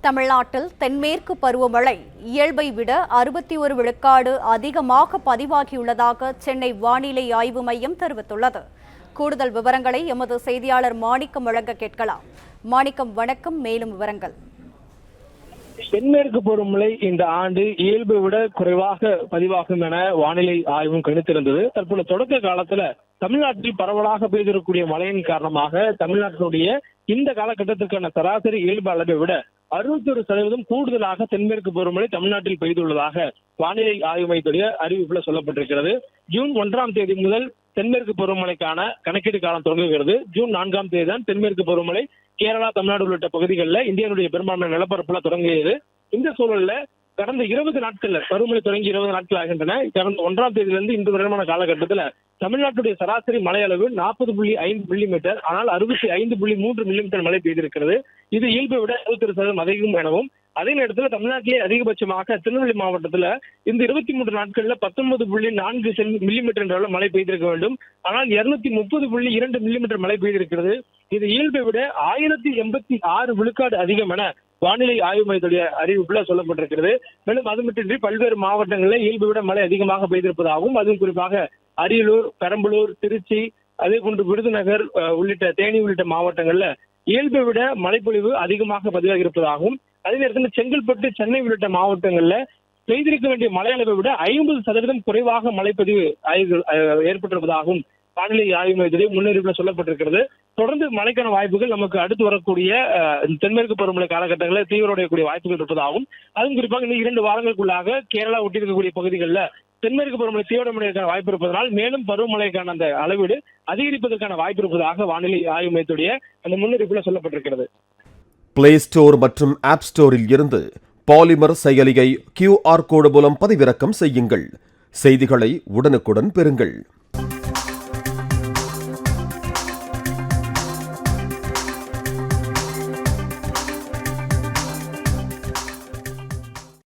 தமிழ்நாட்டில் தென்மேற்கு பருவமழை இயல்பை விட 61 விழுக்காடு அதிகமாக பதிவாகியுள்ளதாக சென்னை வானிலை ஆய்வு மையம் தெரிவித்துள்ளது. கூடுதல் விவரங்களை எமது செய்தியாளர் மாணிக்கம் வழங்க கேட்கலாம். மாணிக்கம், வணக்கம். மேலும் விவரங்கள். தென்மேற்கு பருவமழை இந்த ஆண்டு இயல்பை விட குறைவாக பதிவாகும் என வானிலை ஆய்வும் கணித்திருந்தது. தற்போது தொடக்க காலத்துல தமிழ்நாட்டில் பரவலாக பெய்திருக்கக்கூடிய மழையின் காரணமாக தமிழ்நாட்டினுடைய இந்த காலகட்டத்திற்கான சராசரி இயல்பு அளவை விட 61% கூடுதலாக தென்மேற்கு பருவமழை தமிழ்நாட்டில் பெய்துள்ளதாக வானிலை ஆய்வு மையத்துடைய அறிவிப்புல சொல்லப்பட்டிருக்கிறது. ஜூன் 1ஆம் தேதி முதல் தென்மேற்கு பருவமழைக்கான கணக்கீடு காலம் தொடங்குகிறது. ஜூன் 4ஆம் தேதி தான் தென்மேற்கு பருவமழை கேரளா, தமிழ்நாடு உள்ளிட்ட பகுதிகளில் இந்தியாவுடைய பெரும்பான்மை நிலப்பரப்புல தொடங்கியது. இந்த சூழல்ல கடந்த 20 நாட்கள்ல பருவமழை தொடங்கி 20 நாட்கள் ஆகின்றன. கடந்த 1ஆம் தேதியிலிருந்து இந்த வருடமான காலகட்டத்தில் தமிழ்நாட்டுடைய சராசரி மழை அளவு 40.5 மில்லிமீட்டர், ஆனால் 65.3 மில்லிமீட்டர் மழை பெய்திருக்கிறது. இது இயல்பை விட 62% அதிகம் எனவும், அதே நேரத்தில் தமிழ்நாட்டிலே அதிகபட்சமாக திருநெல்வேலி மாவட்டத்தில் இந்த 23 நாட்கள்ல 19.4 மில்லிமீட்டர் என்ற மழை பெய்திருக்க வேண்டும். ஆனால் 230.2 மில்லிமீட்டர் மழை பெய்திருக்கிறது. இது இயல்பை விட 1086 விழுக்காடு அதிகம் என வானிலை ஆய்வு மையத்துடைய அறிவிப்புல சொல்லப்பட்டிருக்கிறது. மேலும் அது மட்டுமின்றி பல்வேறு மாவட்டங்களில் இயல்பை விட மழை அதிகமாக பெய்திருப்பதாகவும், அதுவும் குறிப்பாக அரியலூர், பெரம்பலூர், திருச்சி, அதே போன்று விருதுநகர் உள்ளிட்ட தேனி உள்ளிட்ட மாவட்டங்கள்ல இயல்பை விட மழைப்பொழிவு அதிகமாக பதிவாகி இருப்பதாகவும், அதே நேரத்தில் செங்கல்பட்டு, சென்னை உள்ளிட்ட மாவட்டங்கள்ல பெய்திருக்க வேண்டிய மழை அளவை விட 50% குறைவாக மழைப்பதிவு ஏற்பட்டிருப்பதாகவும் வானிலை ஆய்வு மையத்திலே முன்னறிவிப்புல சொல்லப்பட்டிருக்கிறது. தொடர்ந்து மழைக்கான வாய்ப்புகள் நமக்கு அடுத்து வரக்கூடிய தென்மேற்கு பருவமழை காலகட்டங்களில் தீவிரமடையக்கூடிய வாய்ப்புகள் இருப்பதாகவும், அதுவும் குறிப்பாக இந்த 2 வாரங்களுக்குள்ளாக கேரளா ஒட்டி இருக்கக்கூடிய பகுதிகளில் தென்மேற்கு பருவமழை தீவிரமடைவதற்கான வாய்ப்பு இருப்பதனால் மேலும் பருவமழைக்கான அந்த அளவீடு அதிகரிப்பதற்கான வாய்ப்பு இருப்பதாக வானிலை ஆய்வு மையத்துடைய அந்த முன்னறிவிப்புல சொல்லப்பட்டிருக்கிறது. பிளே ஸ்டோர் மற்றும் ஆப் ஸ்டோரில் இருந்து பாலிமர் செயலியை QR கோடு மூலம் பதிவிறக்கம் செய்யுங்கள். செய்திகளை உடனுக்குடன் பெறுங்கள்.